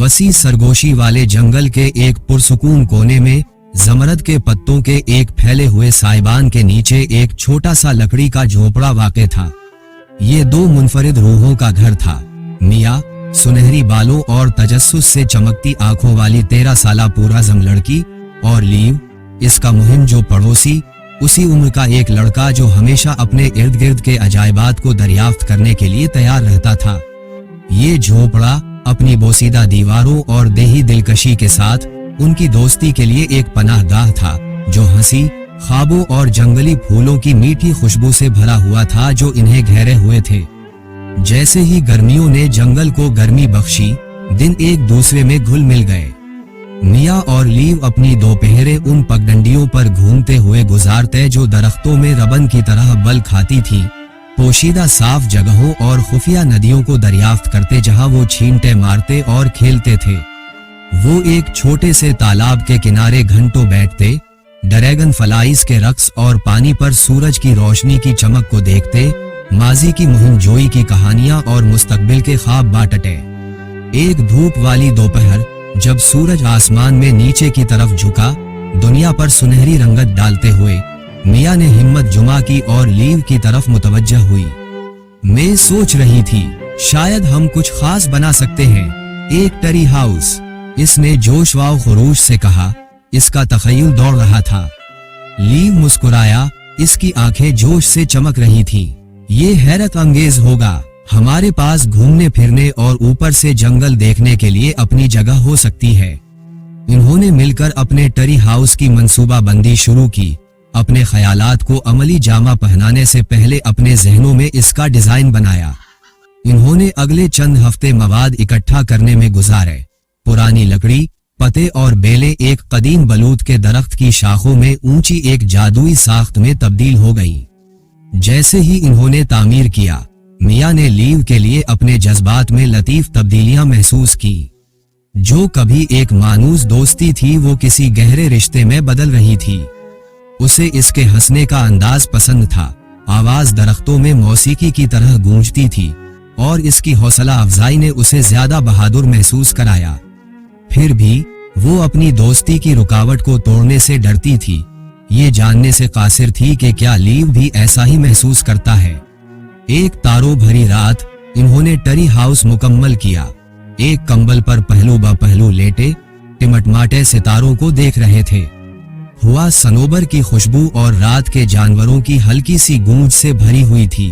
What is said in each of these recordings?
वसी सरगोशी वाले जंगल के एक पुरसुकून कोने में जमरद के पत्तों के एक फैले हुए साइबान के नीचे एक छोटा सा लकड़ी का झोपड़ा वाक़ था। ये दो मुनफरिद रूहों का घर था। मिया, सुनहरी बालों और तजस्सुस से चमकती आंखों वाली 13 साला पूरा जम लड़की, और लीव, इसका मुहिम जो पड़ोसी, उसी उम्र का एक लड़का जो हमेशा अपने इर्द गिर्द के अजायबात को दरियाफ्त करने के लिए तैयार रहता था। ये झोपड़ा अपनी बोसीदा दीवारों और देही दिलकशी के साथ उनकी दोस्ती के लिए एक पनाहगाह था, जो हंसी, ख्वाबों और जंगली फूलों की मीठी खुशबू से भरा हुआ था जो इन्हें घेरे हुए थे। जैसे ही गर्मियों ने जंगल को गर्मी बख्शी, दिन एक दूसरे में घुल मिल गए। मिया और लीव अपनी दोपहरें उन पगडंडियों पर घूमते हुए गुजारते जो दरख्तों में रबन की तरह बल खाती थी, पोशीदा साफ जगहों और खुफिया नदियों को दरियाफ्त करते जहां वो छींटे मारते और खेलते थे। वो एक छोटे से तालाब के किनारे घंटों बैठते, ड्रैगन फ्लाइज के रक्स और पानी पर सूरज की रोशनी की चमक को देखते, माजी की मुहिम जोई की कहानियां और मुस्तकबिल के ख्वाब बांटते। एक धूप वाली दोपहर, जब सूरज आसमान में नीचे की तरफ झुका, दुनिया पर सुनहरी रंगत डालते हुए, मिया ने हिम्मत जुमा की और लीव की तरफ मुतवज्जह हुई। मैं सोच रही थी, शायद हम कुछ खास बना सकते हैं, एक ट्री हाउस, इसने जोश व खरूश से कहा। इसका तखय्युल दौड़ रहा था। लीव मुस्कुराया, इसकी आंखें जोश से चमक रही थीं। ये हैरत अंगेज होगा, हमारे पास घूमने फिरने और ऊपर से जंगल देखने के लिए अपनी जगह हो सकती है। इन्होंने मिलकर अपने ट्री हाउस की मंसूबाबंदी शुरू की। अपने ख्यालात को अमली जामा पहनाने से पहले अपने जहनों में इसका डिजाइन बनाया। इन्होंने अगले चंद हफ्ते मवाद इकट्ठा करने में गुजारे। पुरानी लकड़ी, पते और बेलें एक कदीम बलूत के दरख्त की शाखों में ऊंची एक जादुई साख्त में तब्दील हो गईं। जैसे ही इन्होंने तामीर किया, मिया ने लीव के लिए अपने जज्बात में लतीफ तब्दीलियां महसूस की। जो कभी एक मानूस दोस्ती थी वो किसी गहरे रिश्ते में बदल रही थी। उसे इसके हंसने का अंदाज पसंद था, आवाज दरख्तों में मौसीकी की तरह गूंजती थी, और इसकी हौसला अफजाई ने उसे ज्यादा बहादुर महसूस कराया। फिर भी वो अपनी दोस्ती की रुकावट को तोड़ने से डरती थी, ये जानने से कासिर थी कि क्या लीव भी ऐसा ही महसूस करता है। एक तारों भरी रात, इन्होंने ट्री हाउस मुकम्मल किया। एक कंबल पर पहलू ब पहलू लेटे, टिमटमाटे सितारों को देख रहे थे। हुआ सनोबर की खुशबू और रात के जानवरों की हल्की सी गूंज से भरी हुई थी।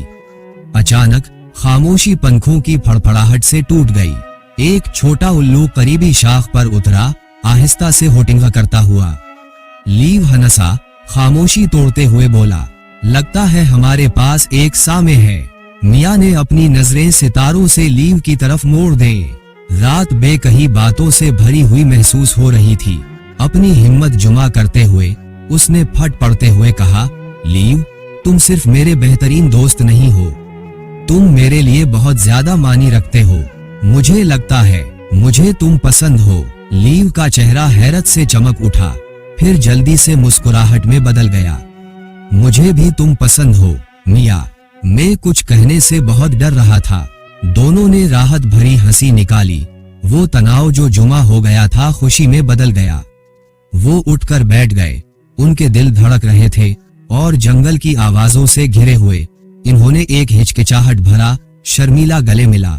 अचानक खामोशी पंखों की फड़फड़ाहट से टूट गई। एक छोटा उल्लू करीबी शाख पर उतरा, आहिस्ता से होटिंगा करता हुआ। लीव हंसा, खामोशी तोड़ते हुए बोला, लगता है हमारे पास एक सामे है। मिया ने अपनी नजरें सितारों से लीव की तरफ मोड़ दे। रात बेकही बातों से भरी हुई महसूस हो रही थी। अपनी हिम्मत जुमा करते हुए उसने फट पड़ते हुए कहा, लीव, तुम सिर्फ मेरे बेहतरीन दोस्त नहीं हो, तुम मेरे लिए बहुत ज्यादा मानी रखते हो। मुझे लगता है मुझे तुम पसंद हो। लीव का चेहरा हैरत से चमक उठा, फिर जल्दी से मुस्कुराहट में बदल गया। मुझे भी तुम पसंद हो, मिया। मैं कुछ कहने से बहुत डर रहा था। दोनों ने राहत भरी हंसी निकाली। वो तनाव जो जुमा हो गया था खुशी में बदल गया। वो उठकर बैठ गए। उनके दिल धड़क रहे थे और जंगल की आवाजों से घिरे हुए इन्होंने एक हिचकिचाहट भरा, शर्मीला गले मिला।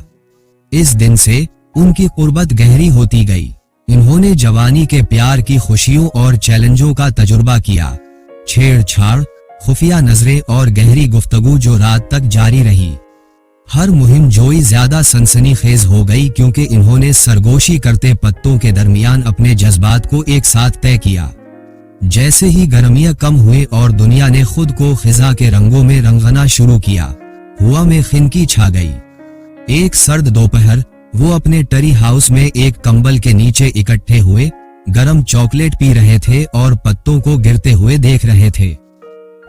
इस दिन से उनकी कुर्बत गहरी होती गई। इन्होंने जवानी के प्यार की खुशियों और चैलेंजों का तजुर्बा किया। छेड़छाड़, खुफिया नजरें और गहरी गुफ्तगू जो रात तक जारी रही। हर मुहिम जोई ज्यादा सनसनीखेज हो गई क्योंकि इन्होंने सरगोशी करते पत्तों के दरमियान अपने जज्बात को एक साथ तय किया। जैसे ही गर्मियां कम हुए और दुनिया ने खुद को खिजा के रंगों में रंगना शुरू किया, हुआ में खिनकी छा गई। एक सर्द दोपहर वो अपने ट्री हाउस में एक कंबल के नीचे इकट्ठे हुए गरम चॉकलेट पी रहे थे और पत्तों को गिरते हुए देख रहे थे।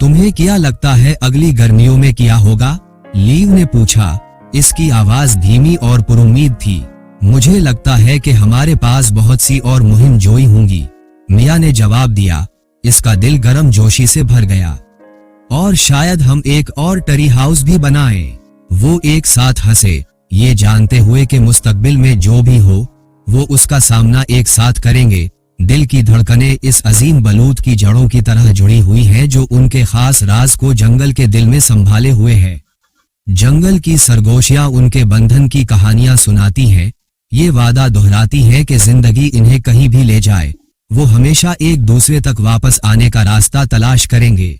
तुम्हें क्या लगता है अगली गर्मियों में क्या होगा? लीव ने पूछा। इसकी आवाज धीमी और पुरुम्मीद थी। मुझे लगता है कि हमारे पास बहुत सी और मुहिम जोई होंगी, मिया ने जवाब दिया। इसका दिल गर्म जोशी से भर गया। और शायद हम एक और ट्री हाउस भी बनाएं। वो एक साथ हंसे, ये जानते हुए कि मुस्तकबिल में जो भी हो वो उसका सामना एक साथ करेंगे। दिल की धड़कनें इस अजीम बलूत की जड़ों की तरह जुड़ी हुई हैं जो उनके खास राज को जंगल के दिल में संभाले हुए है। जंगल की सरगोशियां उनके बंधन की कहानियां सुनाती हैं, ये वादा दोहराती हैं कि जिंदगी इन्हें कहीं भी ले जाए, वो हमेशा एक दूसरे तक वापस आने का रास्ता तलाश करेंगे।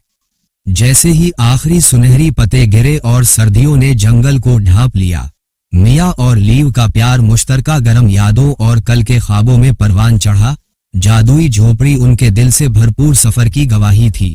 जैसे ही आखिरी सुनहरी पत्ते गिरे और सर्दियों ने जंगल को ढांप लिया, मिया और लीव का प्यार मुश्तरका गरम यादों और कल के ख्वाबों में परवान चढ़ा। जादुई झोपड़ी उनके दिल से भरपूर सफर की गवाही थी।